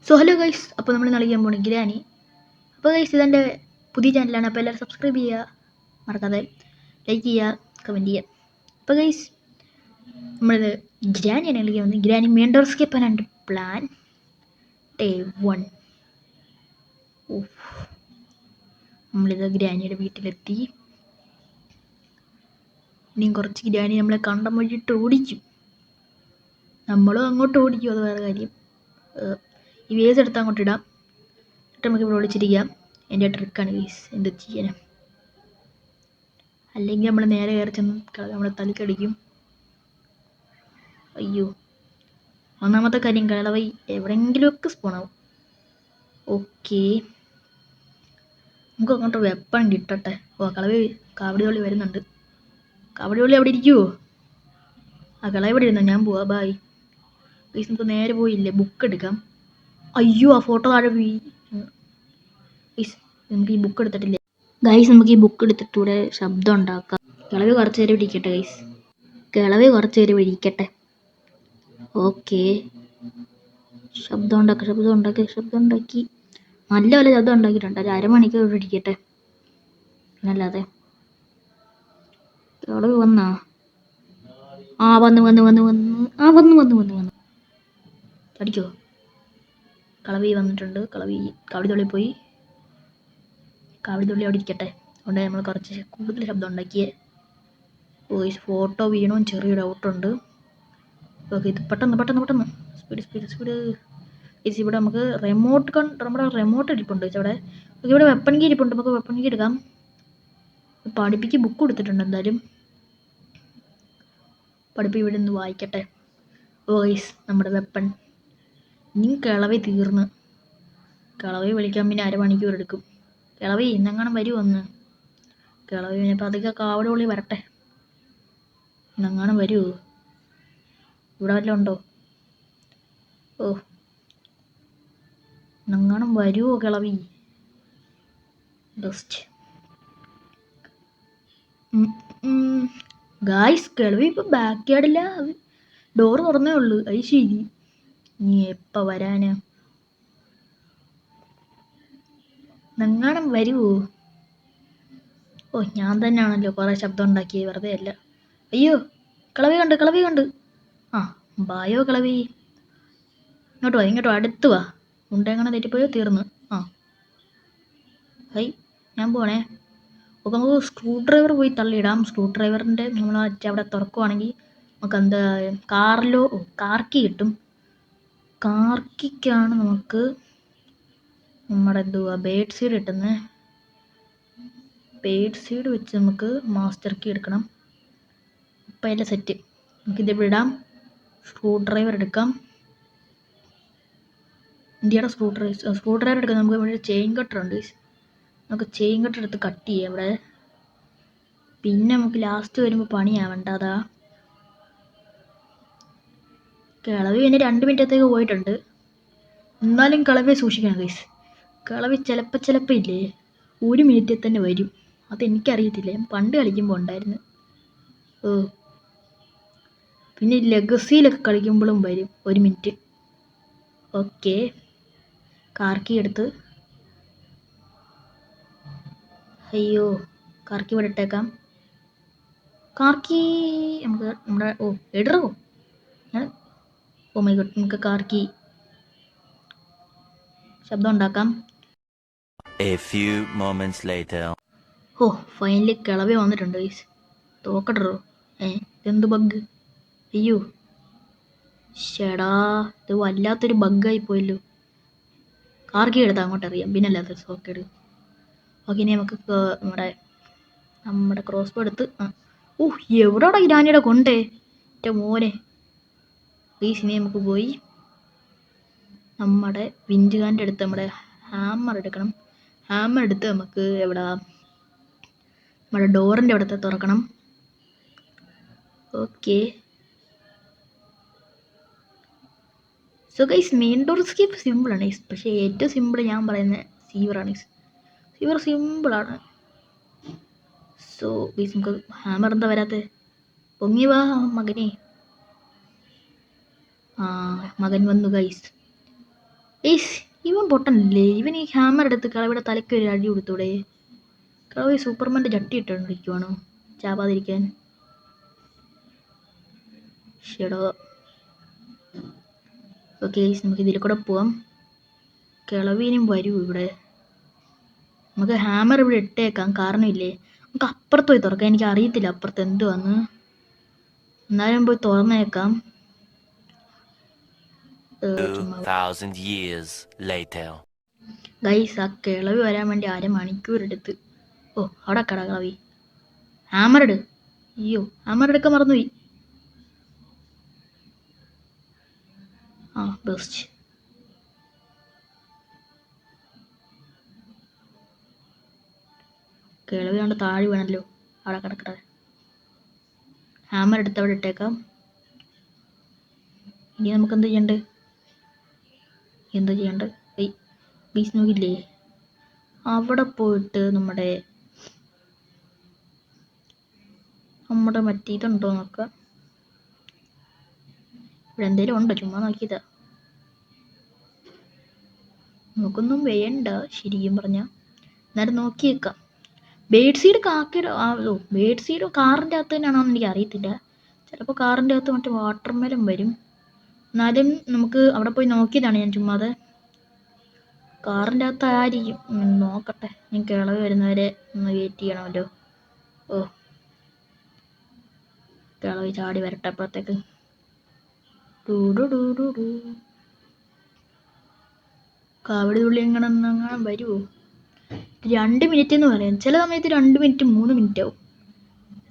So hello guys, അപ്പോൾ നമ്മൾ കളിക്കാൻ പോണ ഗ്രാനി. അപ്പോൾ ഗൈസ്, ഇതെൻ്റെ പുതിയ ചാനലാണ്. അപ്പോൾ എല്ലാവരും സബ്സ്ക്രൈബ് ചെയ്യുക, മറക്കാതെ ലൈക്ക് ചെയ്യുക, കമൻറ്റ് ചെയ്യുക. അപ്പോൾ ഗൈസ്, നമ്മളിത് ഗ്രാനിയാണ് കളിക്കാൻ വന്നത്. ഗ്രാനി മെയിൻ ഡോർ എസ്കേപ്പ് ആണ് എൻ്റെ പ്ലാൻ. ഡേ 1. നമ്മളിത് ഗ്രാനിയുടെ വീട്ടിലെത്തി. ഇനിയും കുറച്ച് ഗ്രാനി നമ്മളെ കണ്ടം വഴിയിട്ട് ഓടിക്കും. നമ്മളും അങ്ങോട്ട് ഓടിക്കും, അത് വേറെ കാര്യം. ഈ വേസ് എടുത്ത് അങ്ങോട്ട് ഇടാം, എന്നിട്ട് നമുക്ക് ഇവിടെ വിളിച്ചിരിക്കാം. എൻ്റെ ട്രിക്കാണ് ഗൈസ്, എന്ത് ചെയ്യാനാ. അല്ലെങ്കിൽ നമ്മൾ നേരെ കയറി ചെന്ന് നമ്മളെ തലക്കടിക്കും. അയ്യോ, ഒന്നാമത്തെ കാര്യം കളവൈ എവിടെയെങ്കിലുമൊക്കെ സ്പോണാവും. ഓക്കെ, നമുക്ക് അങ്ങോട്ട് വെപ്പൺ കിട്ടട്ടെ. കളവി കാവടിവള്ളി വരുന്നുണ്ട്. കാവടിവള്ളി അവിടെ ഇരിക്കുവോ? കളവി ഇവിടെ ഇരുന്നോ, ഞാൻ പോവാ, ബായ് ഗൈസ്. നമുക്ക് നേരെ പോയില്ലേ, ബുക്ക് എടുക്കാം. അയ്യോ, ആ ഫോട്ടോ താഴെ പോയി ഗൈസ്. നമുക്ക് ഈ ബുക്ക് എടുത്തിട്ടില്ലേ ഗൈസ്, നമുക്ക് ഈ ബുക്ക് എടുത്തിട്ട് ഇവിടെ ശബ്ദം ഉണ്ടാക്കാം. കിളവി കുറച്ച് നേരം ഇരിക്കട്ടെ ഗൈസ്, കിളവി കുറച്ച് നേരം ഇരിക്കട്ടെ. ഓക്കെ, ശബ്ദം ഉണ്ടാക്കി നല്ല പോലെ ശബ്ദം ഉണ്ടാക്കിയിട്ടുണ്ട്. ഒരു അരമണിക്കൂർ ഇവിടെ ഇരിക്കട്ടെ, പിന്നല്ലാതെ. കിളവി വന്നാ? വന്നു അടിക്കോ? കളവി വന്നിട്ടുണ്ട്. കാവടിത്തുള്ളി പോയി. കാവടിത്തുള്ളി അവിടെ ഇരിക്കട്ടെ. അതുകൊണ്ട് നമ്മൾ കുറച്ച് കൂടുതൽ ശബ്ദം ഉണ്ടാക്കിയേ. വോയിസ് ഫോട്ടോ വീണോ ചെറിയ ഡൗട്ടുണ്ട്. ഓക്കെ, ഇത് പെട്ടെന്ന് സ്പീഡ്. ഇവിടെ നമുക്ക് നമ്മുടെ റിമോട്ട് ഇരിപ്പുണ്ട് ഇവിടെ. ഇവിടെ വെപ്പൺ കീ ഇരിപ്പുണ്ട്, നമുക്ക് വെപ്പൺ കീ എടുക്കാം. പഠിപ്പിക്ക് ബുക്ക് കൊടുത്തിട്ടുണ്ട്. എന്തായാലും പഠിപ്പി ഇവിടെ നിന്ന് വായിക്കട്ടെ. വോയിസ് നമ്മുടെ വെപ്പൺ. ഇനി കിളവി തീർന്ന്. കിളവി വിളിക്കാൻ പിന്നെ അരമണിക്കൂർ എടുക്കും. കിളവി ഇന്നെങ്ങാനും വരുമോ ഒന്ന്? കിളവി പിന്നെ പതുക്കെ കാവടി വരട്ടെ. ഇന്നെങ്ങാനും വരുമോ? ഇവിടെ വല്ലതും ഉണ്ടോ? ഇന്നെങ്ങാനും വരുമോ കിളവി? ബെസ്റ്റ് ഗായ്സ്, കിളവി ഇപ്പം ബാക്ക് യാർഡില്ല, ഡോറ് തുറന്നേ ഉള്ളൂ. അത് ശരി, നീ എപ്പോൾ വരാനാ? നെങ്ങാനും വരുമോ? ഞാൻ തന്നെയാണല്ലോ കുറേ ശബ്ദം ഉണ്ടാക്കിയത്, വെറുതെ അല്ല. അയ്യോ, കിളവി കണ്ട്. ബായോ കിളവി, ഇങ്ങോട്ട് വാ, അടുത്ത് വാ. ഉണ്ടെങ്ങനെ തെറ്റിപ്പോയോ, തീർന്ന്. ഞാൻ പോണേ. അപ്പോൾ നമുക്ക് സ്ക്രൂ ഡ്രൈവർ പോയി തള്ളിയിടാം. സ്ക്രൂ ഡ്രൈവറിൻ്റെ നമ്മൾ അവിടെ തുറക്കുവാണെങ്കിൽ നമുക്ക് എന്താ കാർക്കി കിട്ടും. കാർക്കിക്കാണ് നമുക്ക് നമ്മുടെ ബേഡ് സീഡ് കിട്ടുന്നത്. ബേഡ് സീഡ് വെച്ച് നമുക്ക് മാസ്റ്റർ കീ എടുക്കണം. ഇപ്പം അതിൻ്റെ സെറ്റ്. നമുക്കിത് വിടാം. സ്ക്രൂ ഡ്രൈവർ എടുക്കാം. ഇന്ത്യയുടെ സ്ക്രൂ ഡ്രൈവർ എടുക്കാം. നമുക്ക് ഇവിടെ ചെയിൻ കട്ടർ ഉണ്ട്. നമുക്ക് ചെയിൻ കട്ടർ എടുത്ത് കട്ട് ചെയ്യാം ഇവിടെ. പിന്നെ നമുക്ക് ലാസ്റ്റ് വരുമ്പോൾ പണിയാവണ്ട. അതാ കിളവി പിന്നെ 2 മിനിറ്റത്തേക്ക് പോയിട്ടുണ്ട്. എന്നാലും കിളവിയെ സൂക്ഷിക്കണം ഗൈസ്. കിളവി ചിലപ്പോൾ ഇല്ലേ 1 മിനിറ്റിൽ തന്നെ വരും. അതെനിക്കറിയത്തില്ല, ഞാൻ പണ്ട് കളിക്കുമ്പോൾ ഉണ്ടായിരുന്നു. പിന്നെ ലെഗസിയിലൊക്കെ കളിക്കുമ്പോഴും വരും 1 മിനിറ്റ്. ഓക്കെ, കാർക്കി എടുത്ത്. അയ്യോ, കാർക്കി ഇവിടെ ഇട്ടേക്കാം. കാർക്കി നമുക്ക് നമ്മുടെ ഇടറോ മൈ ഗോഡ്, നമുക്ക് കാർക്കി ശബ്ദം ഉണ്ടാക്കാം. A few moments later. Finally കിളവി വന്നിട്ടുണ്ട് ഗൈസ്. തോക്കട്ടോ. ഇതെന്ത് ബഗ്? അയ്യോ, ഷെടാ, ഇത് വല്ലാത്തൊരു ബഗ്ഗായി പോയല്ലോ. കാർക്കി എടുത്താൽ അങ്ങോട്ട് അറിയാം, പിന്നെ അല്ലാത്ത സോക്കേട്. ഓക്കെ, ഇനി നമുക്ക് നമ്മുടെ ക്രോസ് ബോ എടുത്ത്. എവിടെയോടെ ഗ്രാനിയുടെ കൊണ്ടേ എൻ്റെ മോനെ ഗൈസ്. ഇനി നമുക്ക് പോയി നമ്മുടെ വിൻഡുകാൻ്റെ അടുത്ത് നമ്മുടെ ഹാമർ എടുക്കണം. ഹാമർ എടുത്ത് നമുക്ക് നമ്മുടെ ഡോറിൻ്റെ അവിടുത്തെ തുറക്കണം. Okay, so guys, main door escape സിമ്പിളാണ് ഗൈസ്. പക്ഷേ ഏറ്റവും സിമ്പിൾ ഞാൻ പറയുന്നത് സീവറാണ് ഗൈസ്. സീവർ സിമ്പിളാണ്. സോ ഗൈസ്, നമുക്ക് ഹാമർ എന്താ വരാത്തത്? പൊങ്ങി വാ മകനെ. മകൻ വന്നു ഗൈസ്. ഏയ്സ് ഇവൻ പൊട്ടനല്ലേ? ഇവൻ ഈ ഹാമർ എടുത്ത് കളവിടെ തലയ്ക്ക് ഒരു അടി കൊടുത്തൂടെ? കളവ് സൂപ്പർമാൻ്റെ ജട്ടി ഇട്ടുകൊണ്ടിരിക്കുവാണോ ചാവാതിരിക്കാൻ? ഷെടോ. ഓക്കെ നമുക്ക് ഇതിൽ കൂടെ പോവാം. കിളവീനും വരൂ ഇവിടെ. നമുക്ക് ഹാമർ ഇവിടെ ഇട്ടേക്കാം, കാരണമില്ലേ? നമുക്ക് അപ്പുറത്ത് പോയി തുറക്കാം. എനിക്ക് അറിയത്തില്ല അപ്പുറത്ത് എന്തുവാന്ന്. എന്നാലും പോയി തുറന്നേക്കാം. 2000 years later. ഗൈസ്, ആ കിളവി വരാൻ വേണ്ടി അരമണിക്കൂർ എടുത്ത്. ഓ, അവിടെ കട കിളവി. ഹാമർ എടു. അയ്യോ, ഹാമർ എടുക്കാൻ മറന്നുപോയി. ആ ബെസ്റ്റ്. കിളവി കൊണ്ട് താഴെ വേണമല്ലോ. അവിടെ കിടക്കട്ടെ. ഹാമർ എടുത്ത് അവിടെ ഇട്ടേക്കാം. ഇനി നമുക്ക് എന്താ ചെയ്യണ്ടേ? ഏയ് ബീസ് നോക്കില്ലേ? അവിടെ പോയിട്ട് നമ്മുടെ മറ്റേ ഇതുണ്ടോ നോക്കാം. ഇവിടെ എന്തേലും ഉണ്ടോ? ചുമ്മാ നോക്കിയതാ. നമുക്കൊന്നും വേണ്ട ശരിക്കും പറഞ്ഞ. എന്നാലും നോക്കിയേക്കാം. ബേഡ് സീഡ് ബേഡ് സീഡ് കാറിൻ്റെ അകത്ത് തന്നെയാണോ എന്ന് എനിക്ക് അറിയത്തില്ല. ചിലപ്പോൾ കാറിൻ്റെ അകത്ത് മറ്റേ വാട്ടർമെലൻ വരും. എന്നാലും നമുക്ക് അവിടെ പോയി നോക്കിയതാണ് ഞാൻ ചുമ്മാതെ. കാറിൻ്റെ അകത്ത് ആയിരിക്കും. നോക്കട്ടെ. ഞാൻ കിളവ് വരുന്നവരെ ഒന്ന് വെയിറ്റ് ചെയ്യണമല്ലോ. ഓ, കിളവ് ചാടി വരട്ടെ അപ്പുറത്തേക്ക്. കാവടി തുള്ളി എങ്ങനെ വരുമോ? 2 മിനിറ്റ് എന്ന് പറയാം. ചില സമയത്ത് 2 മിനിറ്റ് 3 മിനിറ്റ് ആവും.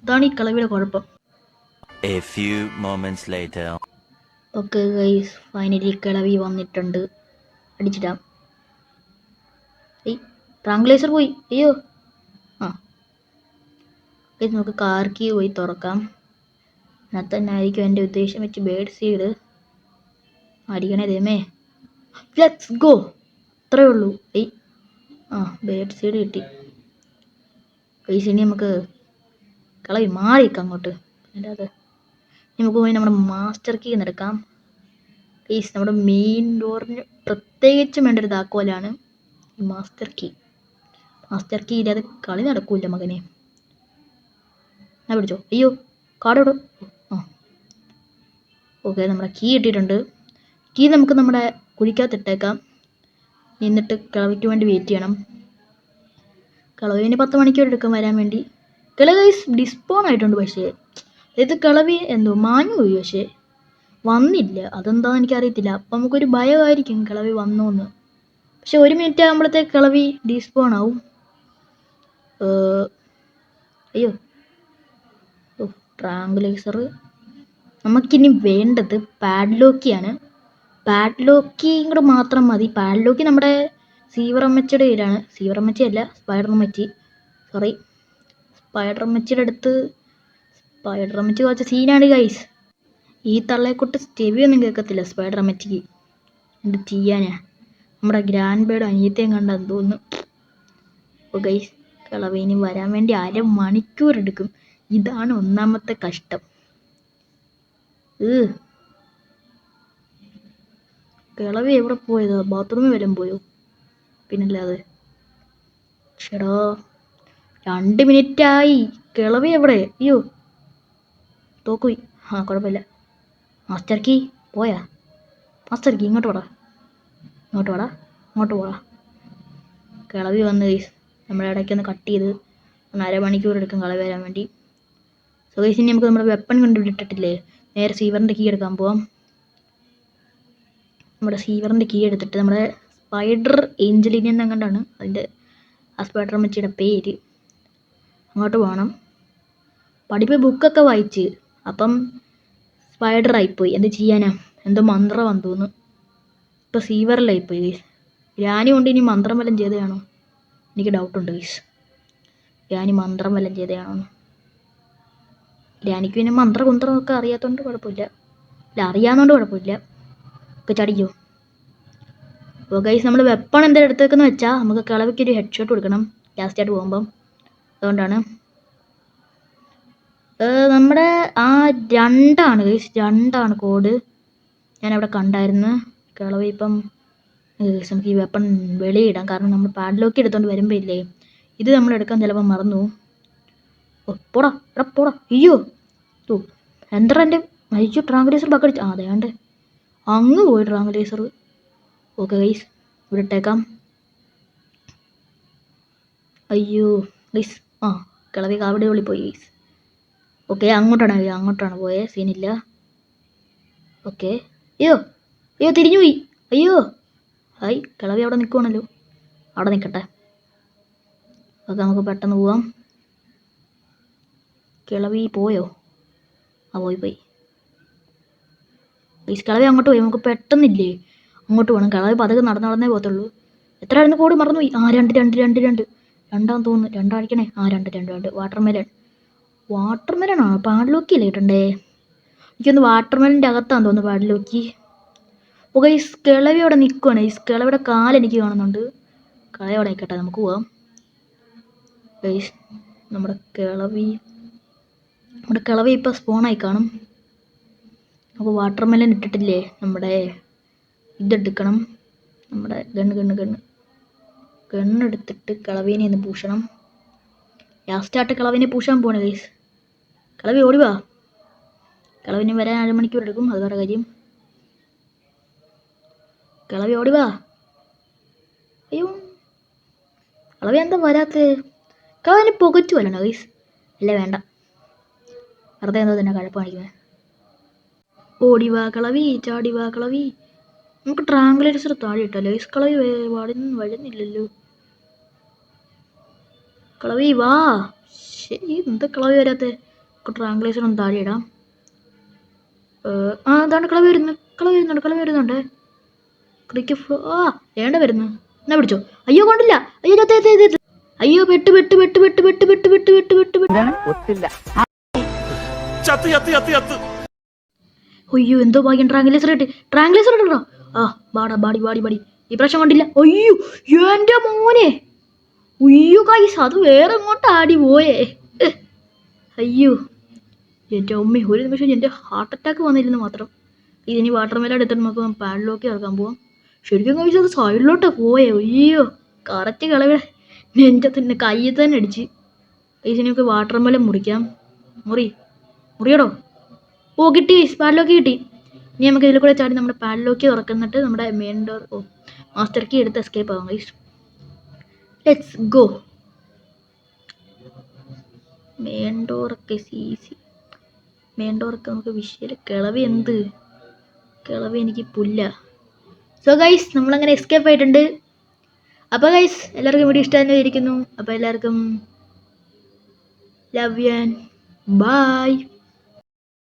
ഇതാണ് ഈ കിളവിയുടെ കുഴപ്പം. A few moments later. Okay guys, finally കിളവി വന്നിട്ടുണ്ട്. അടിച്ചിടാം. ഏയ് ട്രാങ്കുലേസർ പോയി. അയ്യോ. ആ ഗൈസ്, നമുക്ക് കാർ കീ പോയി തുറക്കാം. അതിനകത്ത് തന്നെ ആയിരിക്കും എൻ്റെ ഉദ്ദേശം വെച്ച് ബേഡ് സീഡ് അടിക്കണേ ദൈവമേ. Let's go. അത്രേ ഉള്ളൂ. ഏയ് ആ ബേഡ് സീഡ് കിട്ടി. ഗൈസ്, ഇനി നമുക്ക് കിളവി മാറിയേക്കാം അങ്ങോട്ട്. അല്ലാതെ നമുക്ക് പോയി നമ്മുടെ മാസ്റ്റർ കീ എടുക്കാം. ഗൈസ്, നമ്മുടെ മെയിൻ ഡോറിന് പ്രത്യേകിച്ചും വേണ്ട ഒരു താക്കോലാണ് ഈ മാസ്റ്റർ കീ. മാസ്റ്റർ കീ ഇല്ലാതെ കളി നടക്കൂല മകനെ. ഞാൻ പിടിച്ചോ. അയ്യോ, കാർഡ് ഇടും. ആ ഓക്കെ, നമ്മുടെ കീ ഇട്ടിട്ടുണ്ട്. കീ നമുക്ക് നമ്മുടെ കുഴിക്കകത്തിട്ടേക്കാം. എന്നിട്ട് കിളവിക്ക് വേണ്ടി വെയിറ്റ് ചെയ്യണം. കിളവിന് 10 മണിക്കൂർ എടുക്കും വരാൻ വേണ്ടി. കിളവി ഡിസ്പോൺ ആയിട്ടുണ്ട്. പക്ഷേ ഇത് കിളവി എന്തോ മാഞ്ഞു പോയി. പക്ഷേ വന്നില്ല. അതെന്താണെന്ന് എനിക്കറിയത്തില്ല. അപ്പം നമുക്കൊരു ഭയമായിരിക്കും കിളവി വന്നോന്ന്. പക്ഷെ 1 മിനിറ്റ് ആകുമ്പോഴത്തേക്ക് കിളവി ഡിസ്പോൺ ആവും. അയ്യോ, ഓ ട്രാങ്കുലേസർ. നമുക്കിനി വേണ്ടത് പാഡ്ലോക്കിയാണ്. പാഡ്ലോക്കിയും കൂടെ മാത്രം മതി. പാഡ്ലോക്കി നമ്മുടെ സീവറമ്മച്ചിയുടെ കയ്യിലാണ്. സീവറമ്മച്ചിയല്ല, സ്പൈഡറമ്മച്ചി. സോറി, സ്പൈഡറമ്മച്ചിയുടെ അടുത്ത്. സ്പൈഡറമ്മച്ചി കുറച്ച് സീനാണ് ഗൈസ്. ഈ തള്ളയെക്കൊണ്ട് സ്റ്റെവിയൊന്നും കേൾക്കത്തില്ല സ്പൈഡറമ്മച്ചിക്ക്. എന്ത് ചെയ്യാനാ? നമ്മുടെ ഗ്രാൻഡ് ബേഡ് അനിയത്തെയും കണ്ടെന്ന് തോന്നുന്നു. ഓ ഗൈസ്, കിളവിന് വരാൻ വേണ്ടി 1/2 മണിക്കൂർ എടുക്കും. ഇതാണ് ഒന്നാമത്തെ കഷ്ടം. കിളവി എവിടെ പോയതാ? ബാത്റൂമിൽ വരാൻ പോയോ? പിന്നല്ലാതെ. ചേടാ, 2 മിനിറ്റായി. കിളവി എവിടെ? അയ്യോ, തോക്കുപോയി. ആ കുഴപ്പമില്ല. മാസ്റ്റർ കീ പോയാ? മാസ്റ്റർ കീ ഇങ്ങോട്ട് പോടാ. അങ്ങോട്ട് പോടാ. കിളവി വന്ന് ഗൈസ്, നമ്മുടെ ഇടയ്ക്കൊന്ന് കട്ട് ചെയ്ത് 1/2 മണിക്കൂർ എടുക്കും കിളവി വരാൻ വേണ്ടി. സോ ഗൈസ്, ഇനി നമുക്ക് നമ്മുടെ വെപ്പൺ കൊണ്ടുവിട്ടിട്ടില്ലേ, നേരെ സീവറിൻ്റെ കീ എടുക്കാൻ പോവാം. നമ്മുടെ സീവറിൻ്റെ കീ എടുത്തിട്ട് നമ്മുടെ സ്പൈഡർ ഏഞ്ചലിനെ എന്നെങ്ങാണ്ടാണ് അതിൻ്റെ ആ സ്പൈഡറമ്മച്ചിയുടെ പേര്. അങ്ങോട്ട് പോകണം. പഠിപ്പ് ബുക്കൊക്കെ വായിച്ച് അപ്പം സ്പൈഡറായിപ്പോയി. എന്ത് ചെയ്യാനാ? എന്തോ മന്ത്രമാണെന്ന് തോന്നുന്നു. ഇപ്പോൾ സീവറിലായിപ്പോയി ഗൈസ്. ഗ്രാനി കൊണ്ട് ഇനി മന്ത്രം വല്ലതും ചെയ്തതാണോ? എനിക്ക് ഡൗട്ടുണ്ട് ഗൈസ്. ഗ്രാനി മന്ത്രം വല്ലതും ചെയ്തതാണോ? ഗ്രാനിക്ക് പിന്നെ മന്ത്രമൊക്കെ അറിയാത്തതുകൊണ്ട് കുഴപ്പമില്ല. അല്ല, അറിയാവുന്നതുകൊണ്ട് കുഴപ്പമില്ല. ഒക്കെ ചടിക്കോ? അപ്പോൾ ഗൈസ്, നമ്മൾ വെപ്പൺ എന്തായാലും എടുത്തേക്കെന്ന് വെച്ചാൽ നമുക്ക് കിളവിക്ക് ഒരു ഹെഡ് ഷോട്ട് കൊടുക്കണം ലാസ്റ്റായിട്ട് പോകുമ്പം. അതുകൊണ്ടാണ് നമ്മുടെ ആ 2 ഗൈസ്, 2 കോഡ് ഞാൻ അവിടെ കണ്ടായിരുന്നു. കിളവി ഇപ്പം നമുക്ക് ഈ വെപ്പൺ വെളിയിടാം. കാരണം നമ്മൾ പാഡ്ലോക്ക് എടുത്തോണ്ട് വരുമ്പോൾ ഇല്ലേ, ഇത് നമ്മൾ എടുക്കാൻ ചിലപ്പോൾ മറന്നു. ഓ പോടാ, എടാ പോടാ. അയ്യോ ഓ എന്താ എൻ്റെ അയ്യോ ട്രാങ്കുലേസർ ബക്കടിച്ച്. ആ അതെ അങ്ങ് പോയി ട്രാങ്കുലേസർ. ഓക്കെ ഗൈസ്, ഇവിടെ ഇട്ടേക്കാം. അയ്യോ ഗൈസ്, ആ കിളവി കാവടി ഉള്ളിൽ പോയി ഗൈസ്. ഓക്കെ അങ്ങോട്ടാണ് പോയത്, സീനില്ല. ഓക്കെ അയ്യോ അയ്യോ തിരിഞ്ഞു പോയി. അയ്യോ ഹായ്, കിളവി അവിടെ നിൽക്കുവാണല്ലോ, അവിടെ നിൽക്കട്ടെ. ഓക്കെ നമുക്ക് പെട്ടെന്ന് പോവാം. കിളവി പോയോ? ആ പോയി. ഗൈസ് കിളവി അങ്ങോട്ട് പോയി, നമുക്ക് പെട്ടെന്നില്ലേ അങ്ങോട്ട് പോകണം. കിളവി പതുക്കെ നടന്നേ പോകത്തുള്ളൂ. എത്രയായിരുന്നു കോടി മറന്നുപോയി. ആ രണ്ട് രണ്ടാന്ന് തോന്നുന്നു. രണ്ടടിക്കണേ. ആ രണ്ട് വാട്ടർമെലൺ ആണോ പാഡ്ലോക്കിയല്ലേ ഇട്ടണ്ടേ? എനിക്കൊന്ന് വാട്ടർമെലൻ്റെ അകത്താന്ന് തോന്നുന്നു പാഡ്ലോക്കി. ഓ ഗൈസ് കിളവി അവിടെ നിൽക്കുവാണ്. ഗൈസ് കിളവിയുടെ കാലെനിക്ക് കാണുന്നുണ്ട്. കിളവി അവിടെ നിൽക്കട്ടെ, നമുക്ക് പോവാം. ഗൈസ് നമ്മുടെ കിളവി ഇപ്പോൾ സ്പോണായി കാണും. അപ്പോൾ വാട്ടർമെലൻ ഇട്ടിട്ടില്ലേ, നമ്മുടെ ഇതെടുക്കണം. നമ്മുടെ ഗണ്ണെടുത്തിട്ട് കിളവീനെ ഒന്ന് പൂശണം. ലാസ്റ്റായിട്ട് കിളവിനെ പൂശാൻ പോണേ ഗൈസ്. കിളവി ഓടിവാ. കിളവിന് വരാൻ 1 മണിക്കൂർ എടുക്കും, അത് വേറെ കാര്യം. കിളവി ഓടിവാ. അയ്യോ കിളവി എന്താ വരാത്തത്? കിളവിന് പുകച്ചു വല്ലണോ ഗൈസ്? അല്ലേ വേണ്ട, വെറുതെ എന്തോ തന്നെ കഴപ്പ് കാണിക്കുന്നത്. ഓടിവാ കിളവി, ചാടിവാ കിളവി. നമുക്ക് ട്രാങ്കുലേറ്റർ താഴെ ഇട്ടല്ലോ ഗൈസ്. കിളവി വരുന്നില്ലല്ലോ. കിളവി വാ. ശരി, എന്താ കിളവി വരാത്തത്? ട്രാങ്കുലേറ്റർ ഒന്ന് താഴെ ഇടാം. ആ അതാണ് കിളവി വരുന്നുണ്ട്. ക്രിക്കറ്റ് ഫ്ലോ ആ വേണ്ട വരുന്നു. എന്നാ പിടിച്ചോ. അയ്യോ കൊണ്ടില്ല. അയ്യോ പെട്ട്. അയ്യോ എന്തോ ഭാഗ്യം, ട്രാങ്കുലേറ്റർ ഇട്ടോ. ആ ബാടി ഈ പ്രശ്നം കൊണ്ടില്ല. അയ്യോ എൻ്റെ മോനെ. അയ്യോ ഗൈസ്, അത് വേറെ എങ്ങോട്ട് ആടി പോയേ. അയ്യോ എൻ്റെ അമ്മ, ഒരു നിമിഷം എൻ്റെ ഹാർട്ട് അറ്റാക്ക് വന്നിരുന്നു മാത്രം. ഇതിനി വാട്ടർമെലൺ എടുത്തിട്ട് നമുക്ക് പാഡിലോക്ക് ഇറക്കാൻ പോവാം. ശരിക്കും കഴിച്ചാൽ അത് സൈഡിലോട്ട് പോയേ. അയ്യോ കറക്റ്റ് കിളവിടെ നെഞ്ചത്തിൻ്റെ കയ്യിൽ തന്നെ അടിച്ച്. ഇതിന് നമുക്ക് വാട്ടർമെലൺ മുറിക്കാം. മുറിയടോ. ഓ കിട്ടി, പാഡിലോക്ക് കിട്ടി. ഇനി നമുക്ക് ഇതിൽ കൂടെ ചാടി നമ്മുടെ പാഡിലോക്ക് തുറക്കുന്നിട്ട് നമ്മുടെ മെയിൻ ഡോർ മാസ്റ്റർ കീ എടുത്ത് എസ്കേപ്പ് ആവാം ഗൈസ്. Let's go. മെയിൻ ഡോറൊക്കെ നമുക്ക് വിഷയം. കിളവി എനിക്ക് പുല്ല. സോ ഗൈസ് നമ്മളങ്ങനെ എസ്കേപ്പ് ആയിട്ടുണ്ട്. അപ്പോൾ ഗൈസ് എല്ലാവർക്കും വീഡിയോ ഇഷ്ടമായി ഇരിക്കുന്നു. അപ്പോൾ എല്ലാവർക്കും ലവ് യു ആൻഡ് ബൈ.